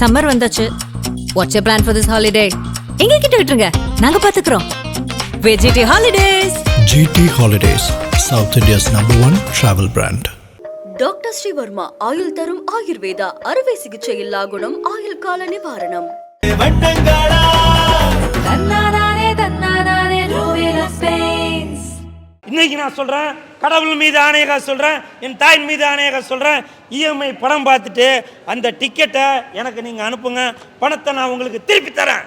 Summer வந்தாச்சு. What's your plan for this holiday? எங்க கிட்ட விட்டுருங்க, நாங்க பாத்துக்கிறோம். VGT holidays. GT Holidays, South India's #1 travel brand. Doctor Srivarma ஆயுள் தரும் ஆயுர்வேதா அறுவை சிகிச்சை இல்லா குணம் ஆயுள் கால நிவாரணம். இன்னைக்கு நான் சொல்றேன், கடவுள் மீது ஆணையாக சொல்றேன், என் தாயின் மீது ஆணையாக சொல்றேன், இஎம்ஐ படம் பார்த்துட்டு அந்த டிக்கெட்டை எனக்கு நீங்க அனுப்புங்க, பணத்தை நான் உங்களுக்கு திருப்பி தரேன்.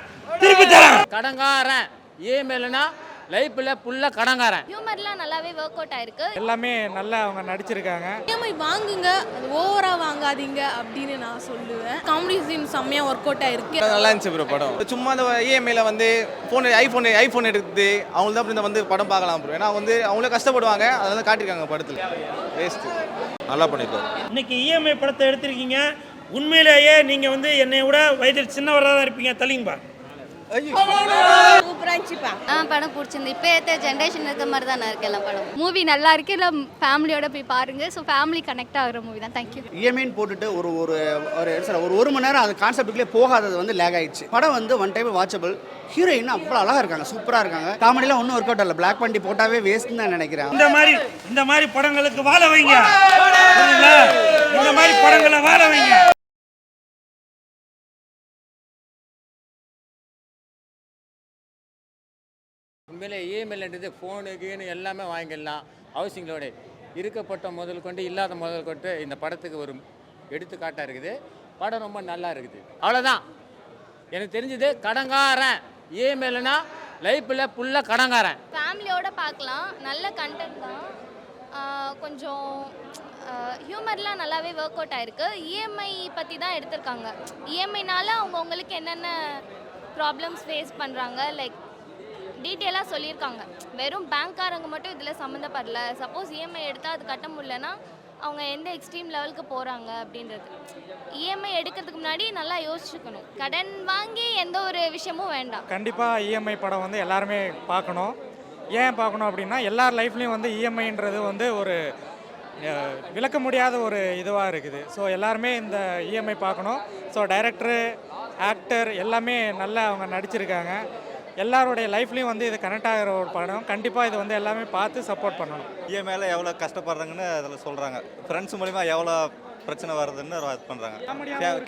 கடங்காரன் இஎம்ஐலனா லைஃப்ல ஃபுல்லா கடங்காரன். ஹியூமர்லாம் நல்லாவே ஒர்க் அவுட் ஆயிருக்கு. எல்லாமே நல்லா அவங்க நடிச்சிருக்காங்க. இஎம்ஐ வாங்குங்க, அது ஓவரா வாங்காதீங்க அப்படின்னு நான் சொல்லுவேன். காமெடி சீன் செம்மையா ஒர்க் அவுட் ஆயிருக்கு. நல்லா இருந்துச்சு ப்ரோ படம். சும்மா அந்த இஎம்ஐல வந்து ஐஃபோன் எடுத்து அவங்க தான் வந்து படம் பார்க்கலாம் ப்ரோ. ஏன்னா வந்து அவங்களே கஷ்டப்படுவாங்க, அதெல்லாம் காட்டியிருக்காங்க படத்தில். வேஸ்ட் நல்லா பண்ணிருக்காரு. இன்னைக்கு இஎம்ஐ படத்தை எடுத்திருக்கீங்க. உண்மையிலேயே நீங்க வந்து என்னை விட வயதில் சின்னவராக தான் இருப்பீங்க. தலைங்கப்பா. படம் பிடிச்சிருந்து. இப்போ ஏற்ற ஜென்ரேஷன் இருக்க மாதிரி தான் இருக்கு எல்லாம் படம். மூவி நல்லா இருக்கு. இல்லை ஃபேமிலியோட போய் பாருங்க. ஸோ ஃபேமிலி கனெக்ட் ஆகிற மூவி தான். தேங்க்யூ. இஎம்ஐன்னு போட்டுட்டு ஒரு மணி நேரம் அது கான்செப்டுக்குள்ளே போகாதது வந்து லேக் ஆயிடுச்சு. படம் வந்து ஒன் டைம் வாட்சபிள். ஹீரோயின் அவ்வளோ அழகாக இருக்காங்க, சூப்பராக இருக்காங்க. காமெடிலாம் ஒன்றும் ஒர்க் அவுட் இல்லை. பிளாக் பண்ணி போட்டாவே வேஸ்ட்னு தான் நினைக்கிறேன். இந்த மாதிரி படங்களுக்கு வாழ வைங்க. இந்த மாதிரி படங்களை வாழ வைங்க. உண்மையிலே இஎம்ஐன்றது ஃபோனு கீனு எல்லாமே வாங்கிடலாம். ஹவுசிங் லோடு இருக்கப்பட்ட முதல் கொண்டு இல்லாத முதல் கொண்டு இந்த படத்துக்கு ஒரு எடுத்துக்காட்டாக இருக்குது. படம் ரொம்ப நல்லா இருக்குது. அவ்வளோதான் எனக்கு தெரிஞ்சது. கடங்காரன் இஎம்ஐலனா லைஃப்பில் ஃபுல்லாக கடங்காரன். ஃபேமிலியோட பார்க்கலாம். நல்ல கண்டென்ட் தான். கொஞ்சம் ஹியூமர்லாம் நல்லாவே ஒர்க் அவுட் ஆயிருக்கு. இஎம்ஐ பற்றி தான் எடுத்திருக்காங்க. இஎம்ஐனால அவங்கவுங்களுக்கு என்னென்ன ப்ராப்ளம்ஸ் ஃபேஸ் பண்ணுறாங்க லைக் டீட்டெயிலாக சொல்லியிருக்காங்க. வெறும் பேங்க்காரங்க மட்டும் இதில் சம்மந்தப்படல. சப்போஸ் இஎம்ஐ எடுத்தால் அது கட்ட முடியலன்னா அவங்க எந்த எக்ஸ்ட்ரீம் லெவலுக்கு போகிறாங்க அப்படின்றது. இஎம்ஐ எடுக்கிறதுக்கு முன்னாடி நல்லா யோசிச்சுக்கணும். கடன் வாங்கி எந்த ஒரு விஷயமும் வேண்டாம். கண்டிப்பாக இஎம்ஐ படம் வந்து எல்லாருமே பார்க்கணும். ஏன் பார்க்கணும் அப்படின்னா எல்லார் லைஃப்லேயும் வந்து இஎம்ஐன்றது வந்து ஒரு விளக்க முடியாத ஒரு இதுவாக இருக்குது. ஸோ எல்லாருமே இந்த இஎம்ஐ பார்க்கணும். ஸோ டைரக்டரு, ஆக்டர் எல்லாமே நல்லா அவங்க நடிச்சிருக்காங்க. எல்லாருடைய லைஃப்லேயும் வந்து இது கனெக்ட் ஆகிற ஒரு படம். கண்டிப்பாக இது வந்து எல்லாமே பார்த்து சப்போர்ட் பண்ணணும். இஎம்ஐல எவ்வளோ கஷ்டப்படுறாங்கன்னு அதில் சொல்கிறாங்க. ஃப்ரெண்ட்ஸ் மூலிமா எவ்வளோ பிரச்சனை வருதுன்னு இது பண்ணுறாங்க.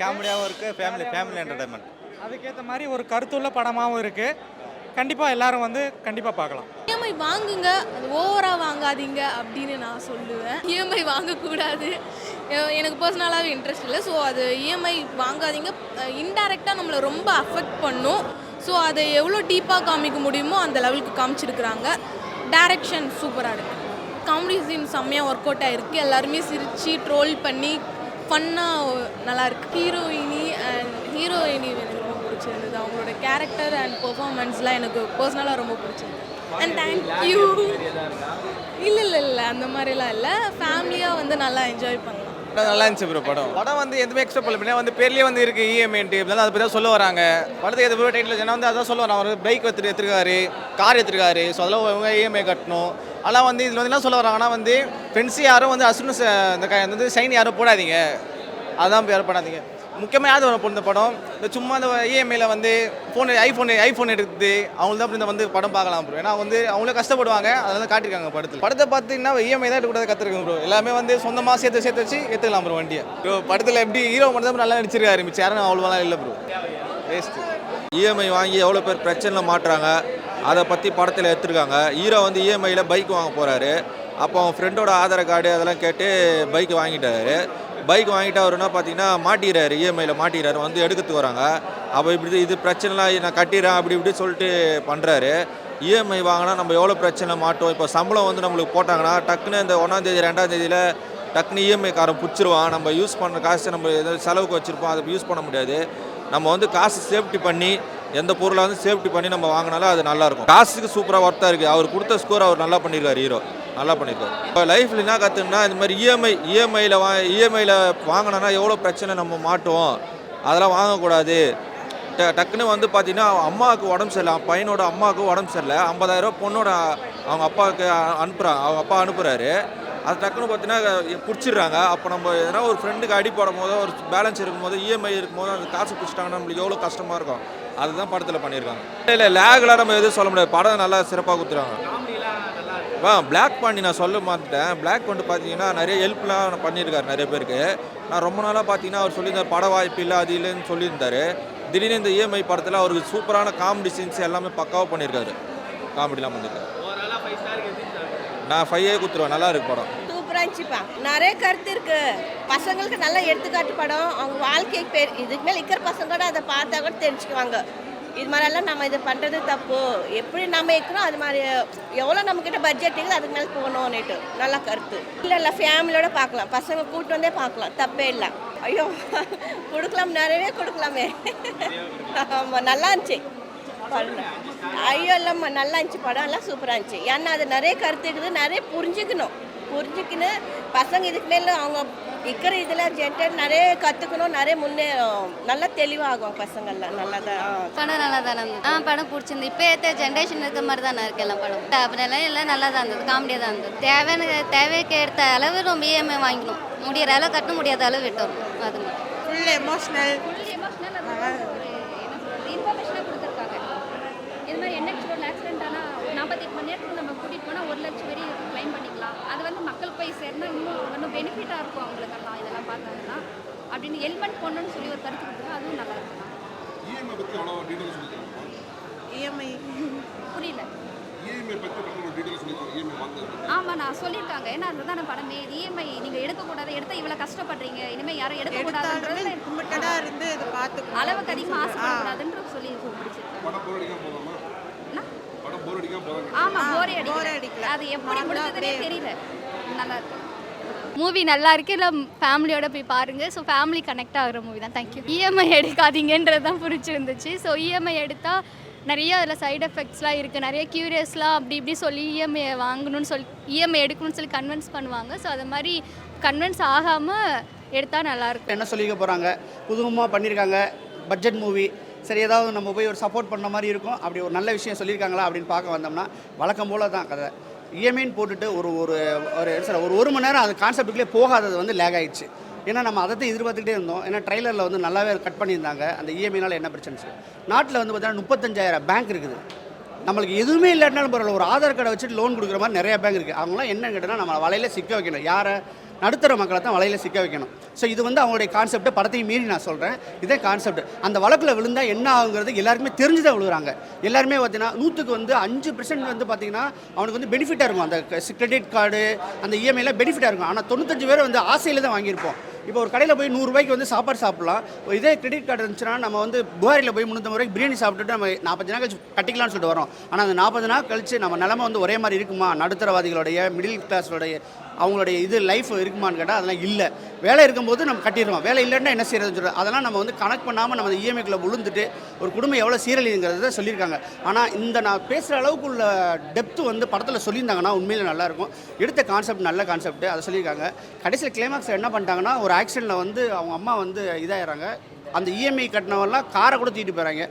காமெடியாகவும் இருக்குது, ஃபேமிலி என்டர்டைன்மெண்ட். அதுக்கேற்ற மாதிரி ஒரு கருத்துள்ள படமாகவும் இருக்குது. கண்டிப்பாக எல்லாரும் வந்து கண்டிப்பாக பார்க்கலாம். இஎம்ஐ வாங்குங்க, அது ஓவரா வாங்காதீங்க அப்படின்னு நான் சொல்லுவேன். இஎம்ஐ வாங்கக்கூடாது. எனக்கு பர்சனலாகவே இன்ட்ரெஸ்ட் இல்லை. ஸோ அது இஎம்ஐ வாங்காதீங்க. இன்டைரக்டாக நம்மளை ரொம்ப அஃபெக்ட் பண்ணும். ஸோ அதை எவ்வளோ டீப்பாக காமிக்க முடியுமோ அந்த லெவலுக்கு காமிச்சிருக்கிறாங்க. டைரக்ஷன் சூப்பராக இருக்குது. காமெடி சீன் செம்மையாக ஒர்க் அவுட் ஆகிருக்கு. எல்லாருமே சிரித்து ட்ரோல் பண்ணி ஃபன்னாக நல்லாயிருக்கு. ஹீரோயினி எனக்கு ரொம்ப பிடிச்சிருந்தது. அவங்களோட கேரக்டர் அண்ட் பெர்ஃபார்மன்ஸ்லாம் எனக்கு பர்சனலாக ரொம்ப பிடிச்சிருந்தது. And thank you. இல்லை அந்த மாதிரிலாம் இல்லை. ஃபேமிலியாக வந்து நல்லா என்ஜாய் பண்ணலாம். நல்லா இருந்துச்சு ப்ரோ படம். படம் வந்து எதுவுமே எக்ஸ்பெக்ட் பண்ணல. வந்து பேர்லேயே வந்து இருக்கு இஎம்ஐன்ட்டு. இப்படிலாம் அதை பற்றி தான் சொல்ல வராங்க. படத்துக்கு எது ப்ரோ டைட்டில் ஏன்னா வந்து அதான் சொல்ல வராங்க. அவர் பைக் எடுத்துருக்காரு, கார் எடுத்துருக்காரு. ஸோ அதெல்லாம் அவங்க இஎம்ஐ கட்டணும். ஆனால் வந்து இதில் வந்து என்ன சொல்ல வராங்கன்னா வந்து ஃப்ரெண்ட்ஸு யாரும் வந்து அசுரன்ஸ் இந்த சைன் யாரும் போடாதீங்க, அதான் யாரும் பண்ணாதீங்க. முக்கியமாக யாவது ஒன்று இந்த படம் இந்த சும்மா இந்த இஎம்ஐல வந்து ஐஃபோன் எடுத்து அவங்க தான் இந்த வந்து படம் பார்க்கலாம் ப்ரோ. ஏன்னா வந்து அவங்களே கஷ்டப்படுவாங்க, அதெல்லாம் காட்டியிருக்காங்க படத்தில். படத்தை பார்த்தீங்கன்னா இஎம்ஐ தான் எடுக்கூடாது கற்றுருக்கோம் ப்ரோ. எல்லாமே வந்து சொந்தமாக சேர்த்து வச்சு எடுத்துக்கலாம் ப்ரோ வண்டியை. ப்ரோ படத்தில் எப்படி ஹீரோ மட்டும் தான் நல்லா நடிச்சிருக்காரு, மிச்சம் யாரும் அவ்வளோலாம் இல்லை ப்ரோ. வேஸ்ட்டு. இஎம்ஐ வாங்கி எவ்வளோ பேர் பிரச்சனையில் மாட்டுறாங்க, அதை பற்றி படத்தில் எடுத்துருக்காங்க. ஹீரோ வந்து இஎம்ஐயில் பைக் வாங்க போகிறாரு. அப்போ அவன் ஃப்ரெண்டோட ஆதார் கார்டு அதெல்லாம் கேட்டு பைக் வாங்கிட்டாரு. பைக் வாங்கிட்டு அவருன்னா பார்த்தீங்கன்னா மாட்டிக்கிறாரு, இஎம்ஐயில் மாட்டிக்கிறாரு. வந்து எடுக்கிறதுக்கு வராங்க. அப்போ இப்படி இது பிரச்சனைலாம் நான் கட்டிடுறேன் அப்படி இப்படி சொல்லிட்டு பண்ணுறாரு. இஎம்ஐ வாங்கினா நம்ம எவ்வளோ பிரச்சனை மாட்டோம். இப்போ சம்பளம் வந்து நம்மளுக்கு போட்டாங்கன்னா டக்குன்னு இந்த 1ஆம் தேதி 2ஆம் தேதியில் டக்குன்னு இஎம்ஐ காரன் பிடிச்சிருவான். நம்ம யூஸ் பண்ணுற காசு நம்ம ஏதாவது செலவுக்கு வச்சுருப்போம், அதை யூஸ் பண்ண முடியாது. நம்ம வந்து காசு சேஃப்டி பண்ணி எந்த பொருளை வந்து சேஃப்டி பண்ணி நம்ம வாங்கினாலும் அது நல்லாயிருக்கும். காசுக்கு சூப்பராக ஒர்த்தாக இருக்குது. அவர் கொடுத்த ஸ்கோர் அவர் நல்லா பண்ணியிருக்காரு, ஹீரோ நல்லா பண்ணியிருக்காரு. இப்போ லைஃப்பில் என்ன கற்றுன்னா இந்த மாதிரி இஎம்ஐயில் வாங்கினோன்னா எவ்வளோ பிரச்சனை நம்ம மாட்டுவோம், அதெல்லாம் வாங்கக்கூடாது. டக்குன்னு வந்து பார்த்தீங்கன்னா அம்மாவுக்கு உடம்பு சரியில்லை, பையனோட அம்மாவுக்கு உடம்பு சரியில்லை, 50,000 பொண்ணோட அவங்க அப்பாவுக்கு அனுப்புகிறாங்க. அவங்க அப்பா அனுப்புகிறாரு. அது டக்குன்னு பார்த்தீங்கன்னா பிடிச்சிடுறாங்க. அப்போ நம்ம எதனா ஒரு ஃப்ரெண்டுக்கு அடி போடும் போதோ ஒரு பேலன்ஸ் இருக்கும்போது இஎம்ஐ இருக்கும்போது அந்த காசு பிடிச்சிட்டாங்கன்னா நம்மளுக்கு எவ்வளோ கஷ்டமாக இருக்கும். அதுதான் படத்தில் பண்ணியிருக்காங்க. இல்லை லேக்லாம் நம்ம எதுவும் சொல்ல முடியாது. படம் நல்லா சிறப்பாக கொடுத்துருவாங்க. பிளாக் பாண்டி நான் சொல்ல மாட்டேன். பிளாக் பாண்டி பார்த்தீங்கன்னா நிறைய ஹெல்ப்லாம் பண்ணியிருக்காரு நிறைய பேருக்கு. நான் ரொம்ப நாளாக பார்த்தீங்கன்னா அவர் சொல்லியிருந்தார் பட வாய்ப்பு இல்லை அது இல்லைன்னு சொல்லியிருந்தார். திடீர்னு இந்த இஎம்ஐ படத்தில் அவருக்கு சூப்பரான காமெடி சீன்ஸ் எல்லாமே பக்காவாக பண்ணியிருக்காரு. காமெடிலாம் பண்ணியிருக்காரு. நான் 5 கொடுத்துருவேன். நல்லா இருக்கு படம். சூப்பராக இருந்துச்சுப்பா. நிறைய கருத்து இருக்கு. பசங்களுக்கு நல்லா எடுத்துக்காட்டு படம். அவங்க வாழ்க்கைக்கு பேர் இதுக்கு மேலே இருக்கிற பசங்களோட அதை பார்த்தா கூட தெரிஞ்சுக்குவாங்க. இது மாதிரிலாம் நம்ம இது பண்ணுறது தப்பு. எப்படி நம்ம இருக்கிறோம் அது மாதிரி எவ்வளோ நம்மக்கிட்ட பட்ஜெட் இருக்குது அதுக்கு மேலே போகணும்னுட்டு நல்ல கருத்து. இல்லை ஃபேமிலியோட பார்க்கலாம். பசங்க கூப்பிட்டு வந்தே பார்க்கலாம். தப்பே இல்லை. ஐயோ கொடுக்கலாம், நிறையவே கொடுக்கலாமே. ஆமாம் நல்லா இருந்துச்சு படம். ஐயோ இல்லைம்மா நல்லா இருந்துச்சு படம். எல்லாம் சூப்பராக இருந்துச்சு. ஏன்னா அது நிறைய கருத்து இருக்குது. நிறைய புரிஞ்சுக்கின்னு பசங்க இதுக்கு மேலே அவங்க இருக்கிற இதில் ஜென்டர் நிறைய கற்றுக்கணும். நிறைய நல்லா தெளிவாகும் பசங்கள்லாம். நல்லா தான் படம் நல்லா தானே இருந்தது. படம் பிடிச்சிருந்து. இப்போ ஏற்ற ஜென்ரேஷன் இருக்க மாதிரி தானே இருக்கு எல்லாம் படம். அப்படியெல்லாம் எல்லாம் நல்லா தான் இருந்தது. காமெடியாக தான் இருந்தது. தேவைக்கு எடுத்த அளவு ரொம்ப இஎம்ஐ வாங்கிக்கணும். முடிகிற அளவு கட்ட முடியாத அளவு விட்டோம். அது ஃபுல் எமோஷ்னல் இன்ஃபர்மேஷனாக கொடுத்துருக்காங்க. இது மாதிரி NH ரோட்ல ஆக்சிடென்ட் ஆனால் 48 மணி நேரத்துக்கு நம்ம கூட்டிகிட்டு போனால் 1 லட்சம் வரை க்ளைம் பண்ணிக்கலாம். அது வந்து மக்கள் போய் சேர்ந்தால் இன்னும் பெனிஃபிட்டாக இருக்கும் அவங்களுக்கெல்லாம் இதெல்லாம் பார்த்தாங்கன்னா அப்படின்னு ஹெல்மெட் போடணும்னு சொல்லி ஒரு கருத்து கொடுத்துருக்கோம். அதுவும் நல்லா இருக்கும். இஎம்ஐ புரியல. ஆமாம் நான் சொல்லியிருக்காங்க. ஏன்னா அதுதான் நான் படமே இஎம்ஐ நீங்கள் எடுக்கக்கூடாது. எடுத்தால் இவ்வளோ கஷ்டப்படுறீங்க. இனிமேல் யாரும் எடுக்கக்கூடாதுன்றது இருந்து இதை பார்த்து அளவுக்கு அதிகமாக ஆசைப்படக்கூடாதுன்ற சொல்லி பிடிச்சிருக்கேன். ஆமாம் போரே அடிக்கல. அது எப்படி முடிஞ்சதுன்னே தெரியல. நல்லா இருக்கு. மூவி நல்லா இருக்கு. இல்லை ஃபேமிலியோட போய் பாருங்க. ஸோ ஃபேமிலி கனெக்ட் ஆகிற மூவி தான். தேங்க்யூ. இஎம்ஐ எடுக்காதீங்கன்றது தான் பிடிச்சிருந்துச்சு. ஸோ இஎம்ஐ எடுத்தால் நிறைய அதில் சைடு எஃபெக்ட்ஸ்லாம் இருக்குது. நிறைய க்யூரியஸ்லாம் அப்படி இப்படி சொல்லி இஎம்ஐ வாங்கணும்னு சொல்லி இஎம்ஐ எடுக்கணும்னு சொல்லி கன்வின்ஸ் பண்ணுவாங்க. ஸோ அது மாதிரி கன்வின்ஸ் ஆகாமல் எடுத்தால் நல்லாயிருக்கும். என்ன சொல்லிக்க போகிறாங்க, புதுமாக பண்ணியிருக்காங்க, பட்ஜெட் மூவி, சரி ஏதாவது நம்ம போய் ஒரு சப்போர்ட் பண்ண மாதிரி இருக்கும். அப்படி ஒரு நல்ல விஷயம் சொல்லியிருக்காங்களா அப்படின்னு பார்க்க வந்தோம்னா வழக்கம் போல தான் கதை. இஎம்ஐன்னு போட்டுட்டு ஒரு மணி நேரம் அது கான்செப்டுக்குள்ளே போகாதது வந்து லேக் ஆகிடுச்சு. ஏன்னா நம்ம அதை தான் எதிர்பார்த்துக்கிட்டே இருந்தோம். ஏன்னா ட்ரைலரில் வந்து நல்லாவே கட் பண்ணியிருந்தாங்க. அந்த இஎம்ஐனால் என்ன பிரச்சனை நாட்டில் வந்து பார்த்தீங்கன்னா 35,000 பேங்க் இருக்குது. நம்மளுக்கு எதுவுமே இல்லாட்டினாலும் பரவாயில்ல, ஒரு ஆதார் கார்டை வச்சுட்டு லோன் கொடுக்குற மாதிரி நிறைய பேங்க் இருக்குது. அவங்களாம் என்ன கேட்டால் நம்ம வலையில் சிக்க வைக்கணும். யாரை? நடுத்தர மக்களை தான் வலையில் சிக்க வைக்கணும். ஸோ இது வந்து அவங்களுடைய கான்செப்ட். படத்தையும் மீறி நான் சொல்கிறேன், இதே கான்செப்ட். அந்த வழக்கில் விழுந்தால் என்ன ஆகுங்கிறது எல்லாருக்குமே தெரிஞ்சு தான் விழுகிறாங்க. எல்லாருமே பார்த்தீங்கன்னா 100க்கு வந்து 5% வந்து பார்த்தீங்கன்னா அவனுக்கு வந்து பெனிஃபிட்டாக இருக்கும். அந்த கிரெடிட் கார்டு அந்த இஎம்ஐலாம் பெனிஃபிட்டாக இருக்கும். ஆனால் 95 பேர் வந்து ஆசையில் தான் வாங்கியிருப்போம். இப்போ ஒரு கடையில் போய் 100 ரூபாய்க்கு வந்து சாப்பாடு சாப்பிட்லாம். இதே கிரெடிட் கார்டு இருந்துச்சுன்னா நம்ம வந்து புகாரில் போய் 350 ரூபாய்க்கு பிரியாணி சாப்பிட்டுட்டு நம்ம 40 நாள் கழிச்சு கட்டிக்கலாம்னு சொல்லிட்டு வரோம். ஆனால் அந்த 40 நாள் கழிச்சு நம்ம நிலமை வந்து ஒரே மாதிரி இருக்குமா? நடுத்தரவாதிகளுடைய மிடில் கிளாஸோடைய அவங்களுடைய இது லைஃப் இருக்குமான்னு கேட்டால் அதெல்லாம் இல்லை. வேலை இருக்கும்போது நம்ம கட்டிடுவோம். வேலை இல்லைன்னா என்ன செய்யறதுன்னு சொல்கிறோம். அதெல்லாம் நம்ம வந்து கனெக்ட் பண்ணாமல் நம்ம இஎம்ஐக்குள்ளே விழுந்துட்டு ஒரு குடும்பம் எவ்வளோ சீரழிங்கிறத சொல்லியிருக்காங்க. ஆனால் இந்த நான் பேசுகிற அளவுக்கு உள்ள டெப்த்து வந்து படத்தில் சொல்லியிருந்தாங்கன்னா உண்மையில் நல்லாயிருக்கும். எடுத்த கான்செப்ட் நல்ல கான்செப்ட், அதை சொல்லியிருக்காங்க. கடைசியில் கிளைமாக்ஸ் என்ன பண்ணிட்டாங்கன்னா ஒரு ஆக்சிடெண்ட்டில் வந்து அவங்க அம்மா வந்து இதாகிறாங்க. அந்த இஎம்ஐ கட்டினவெல்லாம் காரை கூட தூக்கிட்டு போகிறாங்க.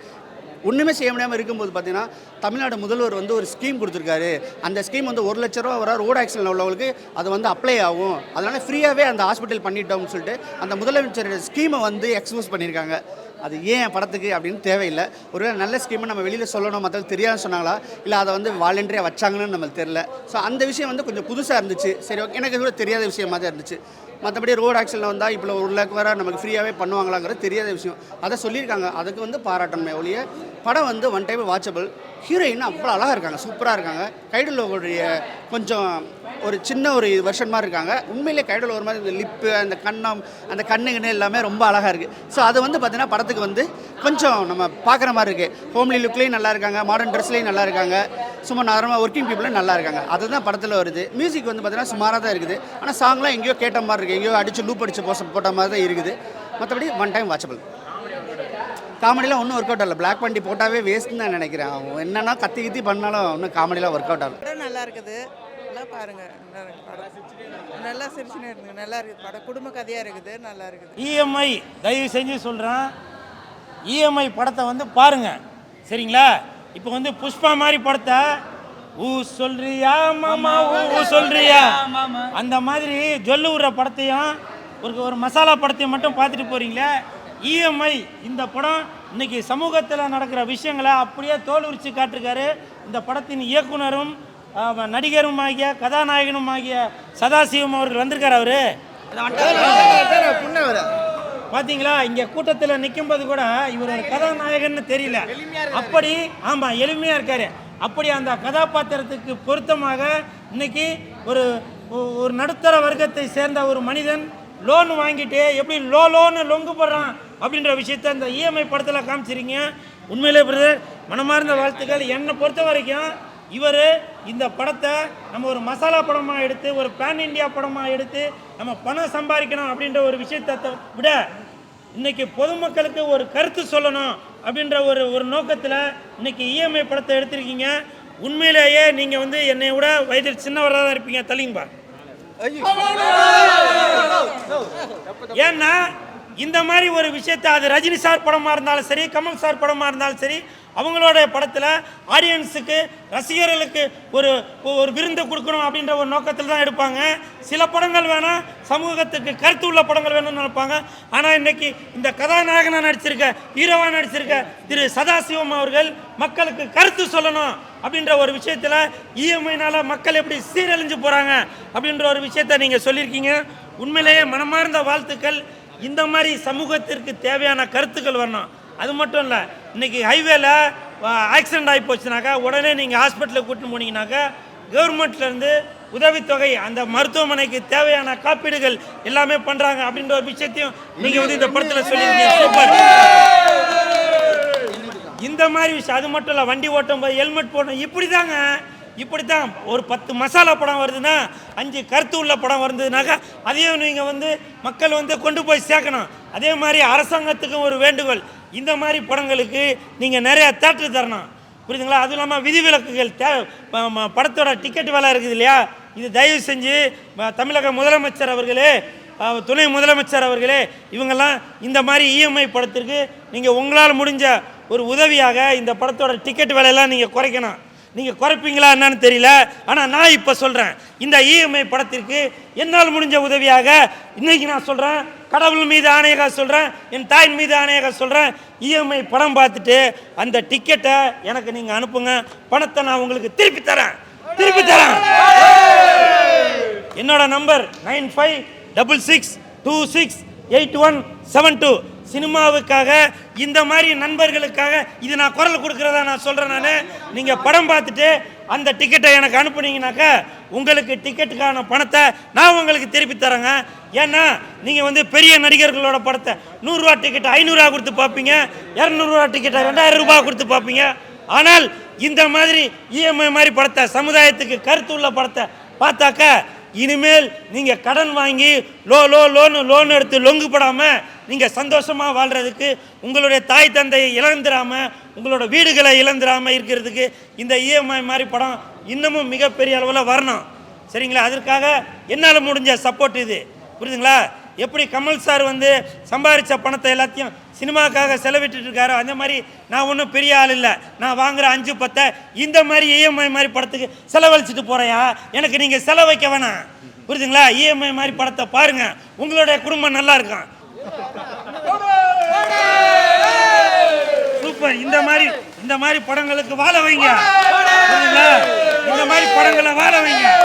ஒன்றுமே செய்ய முடியாமல் இருக்கும்போது பார்த்தீங்கன்னா தமிழ்நாடு முதல்வர் வந்து ஒரு ஸ்கீம் கொடுத்துருக்காரு. அந்த ஸ்கீம் வந்து 1 லட்ச ரூபா வர ரோடு ஆக்சிடென்ட் உள்ளவங்களுக்கு அது வந்து அப்ளை ஆகும். அதனால் ஃப்ரீயாகவே அந்த ஹாஸ்பிட்டல் பண்ணிட்டோம்னு சொல்லிட்டு அந்த முதலமைச்சர் ஸ்கீமை வந்து எக்ஸ்போஸ் பண்ணியிருக்காங்க. அது ஏன் படத்துக்கு அப்படின்னு தேவையில்லை. ஒருவேளை நல்ல ஸ்கீமை நம்ம வெளியில் சொல்லணும், மற்றவங்க தெரியாதுன்னு சொன்னாங்களா, இல்லை அதை வந்து வாலண்டரியாக வச்சாங்கன்னு நம்மளுக்கு தெரியல. ஸோ அந்த விஷயம் வந்து கொஞ்சம் புதுசாக இருந்துச்சு. சரி ஓகே, எனக்கு கூட தெரியாத விஷயமாக தான் இருந்துச்சு. மற்றபடி ரோடு ஆக்சிடென்ட் வந்தால் இப்போ 1 லேக் வர நமக்கு ஃப்ரீயாகவே பண்ணுவாங்களாங்கிறது தெரியாத விஷயம். அதை சொல்லியிருக்காங்க. அதுக்கு வந்து பாராட்டணுமே ஒழிய படம் வந்து ஒன் டைம் வாட்சபிள். ஹீரோயின் அவ்வளோ அழகாக இருக்காங்க, சூப்பராக இருக்காங்க. கைடலோடைய கொஞ்சம் ஒரு சின்ன ஒரு வெர்ஷன் மாதிரி இருக்காங்க. உண்மையிலே கைடல் ஒரு மாதிரி இந்த லிப்பு அந்த கண்ணம் அந்த கண்ணுங்கன்னு எல்லாமே ரொம்ப அழகாக இருக்குது. ஸோ அது வந்து பார்த்தீங்கன்னா படத்துக்கு வந்து கொஞ்சம் நம்ம பார்க்குற மாதிரி இருக்குது. ஹோம்லி லுக்லேயும் நல்லா இருக்காங்க, மாடர்ன் ட்ரெஸ்லேயும் நல்லா இருக்காங்க, சும்மா நார்மலாக ஒர்க்கிங் பீப்புளும் நல்லா இருக்காங்க. அதுதான் படத்தில் வருது. மியூசிக் வந்து பார்த்தீங்கன்னா சுமாராக தான் இருக்குது. ஆனால் சாங்லாம் எங்கேயோ கேட்ட மாதிரி இருக்குது, எங்கேயோ அடித்து லூப் அடித்து போட்ட மாதிரி தான் இருக்குது. மற்றபடி ஒன் டைம் வாட்சபிள். காமெடிலாம் ஒன்றும் ஒர்க் அவுட் ஆகல. பிளாக் பண்ணி போட்டாவே வேஸ்ட்னு தான் நினைக்கிறேன். அவங்க என்னன்னா கத்தி பண்ணாலும் ஒன்றும் காமெடிலாம் ஒர்க் அவுட் ஆகல. நல்லா இருக்குது. எல்லாம் பாருங்க, நல்லா சிரிச்சுன்னு இருக்குங்க. நல்லா இருக்குது படம். குடும்ப கதையாக இருக்குது, நல்லா இருக்குது. இஎம்ஐ தயவு செஞ்சு சொல்கிறேன், இஎம்ஐ படத்தை வந்து பாருங்கள், சரிங்களா? இப்போ வந்து புஷ்பா மாதிரி படத்தை ஊ சொல்றியா மாமா ஊ சொல்றியா அந்த மாதிரி ஜொல்லு விடுற படத்தையும் ஒரு மசாலா படத்தையும் மட்டும் பார்த்துட்டு போறீங்களே. இஎம்ஐ இந்த படம் இன்னைக்கு சமூகத்தில் நடக்கிற விஷயங்களை அப்படியே தோல் உரிச்சு காட்டிருக்காரு. இந்த படத்தின் இயக்குனரும் நடிகரும் ஆகிய கதாநாயகனும் ஆகிய சதாசிவம் அவர்கள் வந்திருக்காரு. அவரு பார்த்தீங்களா, இங்கே கூட்டத்தில் நிற்கும்போது கூட இவர் ஒரு கதாநாயகன்னு தெரியல. அப்படி ஆமாம், எளிமையாக இருக்காரு. அப்படி அந்த கதாபாத்திரத்துக்கு பொருத்தமாக இன்னைக்கு ஒரு நடுத்தர வர்க்கத்தை சேர்ந்த ஒரு மனிதன் லோன் வாங்கிட்டு எப்படி லோன்னு லொங்கு போடுறான் அப்படின்ற விஷயத்த இந்த இஎம்ஐ படத்தில் காமிச்சிருங்க. உண்மையிலே பிரதர் மனமார்ந்த வாழ்த்துக்கள். என்னை பொறுத்த வரைக்கும் இவர் இந்த படத்தை நம்ம ஒரு மசாலா படமாக எடுத்து ஒரு பேன் இண்டியா படமாக எடுத்து நம்ம பணம் சம்பாதிக்கணும் அப்படின்ற ஒரு விஷயத்தை விட இன்னைக்கு பொதுமக்களுக்கு ஒரு கருத்து சொல்லணும் அப்படின்ற ஒரு நோக்கத்தில் இன்னைக்கு இஎம்ஐ படத்தை எடுத்திருக்கீங்க. உண்மையிலேயே நீங்கள் வந்து என்னை விட வயதில் சின்னவராக தான் இருப்பீங்க. தள்ளிங்கப்பா. ஏன்னா இந்த மாதிரி ஒரு விஷயத்தை அது ரஜினி சார் படமாக இருந்தாலும் சரி, கமல் சார் படமாக இருந்தாலும் சரி, அவங்களோட படத்தில் ஆடியன்ஸுக்கு ரசிகர்களுக்கு ஒரு விருந்து கொடுக்கணும் அப்படின்ற ஒரு நோக்கத்தில் தான் எடுப்பாங்க. சில படங்கள் வேணால் சமூகத்துக்கு கருத்து உள்ள படங்கள் வேணும்னு நினைப்பாங்க. ஆனால் இன்னைக்கு இந்த கதாநாயகனாக நடிச்சிருக்க, ஹீரோவாக நடிச்சிருக்க திரு சதாசிவம் அவர்கள் மக்களுக்கு கருத்து சொல்லணும் அப்படின்ற ஒரு விஷயத்தில் இஎம்ஐனால மக்கள் எப்படி சீரழிஞ்சு போகிறாங்க அப்படின்ற ஒரு விஷயத்த நீங்கள் சொல்லியிருக்கீங்க. உண்மையிலேயே மனமார்ந்த வாழ்த்துக்கள். இந்த மாதிரி சமூகத்திற்கு தேவையான கருத்துக்கள் வரணும். அது மட்டும் இல்லை, இன்றைக்கி ஹைவேல ஆக்சிடெண்ட் ஆகி போச்சுனாக்கா உடனே நீங்கள் ஹாஸ்பிட்டலுக்கு கூட்டின்னு போனீங்கன்னாக்கா கவர்மெண்ட்லேருந்து உதவித்தொகை, அந்த மருத்துவமனைக்கு தேவையான காப்பீடுகள் எல்லாமே பண்ணுறாங்க அப்படின்ற ஒரு விஷயத்தையும் நீங்கள் வந்து இந்த படத்தில் சொல்லியிருக்கீங்க. சூப்பர். இந்த மாதிரி விஷயம். அது மட்டும் இல்லை, வண்டி ஓட்டும் போது ஹெல்மெட் போடணும். இப்படி தான் ஒரு 10 மசாலா படம் வருதுன்னா 5 கருத்து உள்ள படம் வருதுனாக்கா அதையும் நீங்கள் வந்து மக்கள் வந்து கொண்டு போய் சேர்க்கணும். அதே மாதிரி அரசாங்கத்துக்கும் ஒரு வேண்டுகோள், இந்த மாதிரி படங்களுக்கு நீங்கள் நிறையா தேட்டர் தரணும். புரியுதுங்களா? அதுவும் இல்லாமல் விதிவிலக்குகள் படத்தோட டிக்கெட் விலை இருக்குது இல்லையா, இது தயவு செஞ்சு தமிழக முதலமைச்சர் அவர்களே, துணை முதலமைச்சர் அவர்களே, இவங்கெல்லாம் இந்த மாதிரி இஎம்ஐ படத்திற்கு நீங்கள் உங்களால் முடிஞ்ச ஒரு உதவியாக இந்த படத்தோட டிக்கெட் விலையெல்லாம் நீங்கள் குறைக்கணும். நீங்கள் குறைப்பீங்களா என்னன்னு தெரியல. ஆனால் நான் இப்போ சொல்கிறேன், இந்த இஎம்ஐ படத்திற்கு என்னால் முடிஞ்ச உதவியாக இன்றைக்கி நான் சொல்கிறேன், கடவுள் மீது ஆணையாக சொல்கிறேன், என் தாயின் மீது ஆணையாக சொல்கிறேன், இஎம்ஐ படம் பார்த்துட்டு அந்த டிக்கெட்டை எனக்கு நீங்கள் அனுப்புங்க. பணத்தை நான் உங்களுக்கு திருப்பி தரேன். என்னோட நம்பர் 9566268172. சினிமாவுக்காக, இந்த மாதிரி நண்பர்களுக்காக இது நான் குரல் கொடுக்குறதா நான் சொல்கிறேன். நீங்கள் படம் பார்த்துட்டு அந்த டிக்கெட்டை எனக்கு அனுப்புனீங்கனாக்கா உங்களுக்கு டிக்கெட்டுக்கான பணத்தை நான் உங்களுக்கு திருப்பி தரேங்க. ஏன்னா நீங்கள் வந்து பெரிய நடிகர்களோட படத்தை 100 ரூபா டிக்கெட்டை 500 ரூபா கொடுத்து பார்ப்பீங்க, 200 ரூபா டிக்கெட்டை 2000 ரூபாய் கொடுத்து பார்ப்பீங்க. ஆனால் இந்த மாதிரி இஎம்ஐ மாதிரி படத்தை, சமுதாயத்துக்கு கருத்து உள்ள படத்தை பார்த்தாக்கா இனிமேல் நீங்கள் கடன் வாங்கி லோன் எடுத்து லொங்கு படாமல் நீங்கள் சந்தோஷமாக வாழ்கிறதுக்கு, உங்களுடைய தாய் தந்தையை இழந்துடாமல், உங்களோட வீடுகளை இழந்துடாமல் இருக்கிறதுக்கு இந்த இஎம்ஐ மாதிரி படம் இன்னமும் மிகப்பெரிய அளவில் வரணும். சரிங்களா? அதற்காக என்னால் முடிஞ்ச சப்போர்ட் இது. புரியுதுங்களா? எப்படி கமல் சார் வந்து சம்பாதிச்ச பணத்தை எல்லாத்தையும் சினிமாக்காக செலவிட்டு இருக்காரோ அந்த மாதிரி நான் ஒன்றும் பெரிய ஆள் இல்லை. நான் வாங்குகிற 5-10 இந்த மாதிரி இஎம்ஐ மாதிரி படத்துக்கு செலவழிச்சிட்டு போகிறேயா? எனக்கு நீங்கள் செலவைக்க வேணாம். புரியுதுங்களா? இஎம்ஐ மாதிரி படத்தை பாருங்கள், உங்களுடைய குடும்பம் நல்லா இருக்கும். சூப்பர். இந்த மாதிரி படங்களுக்கு வாழ வைங்க. இந்த மாதிரி படங்களை வாழ வைங்க.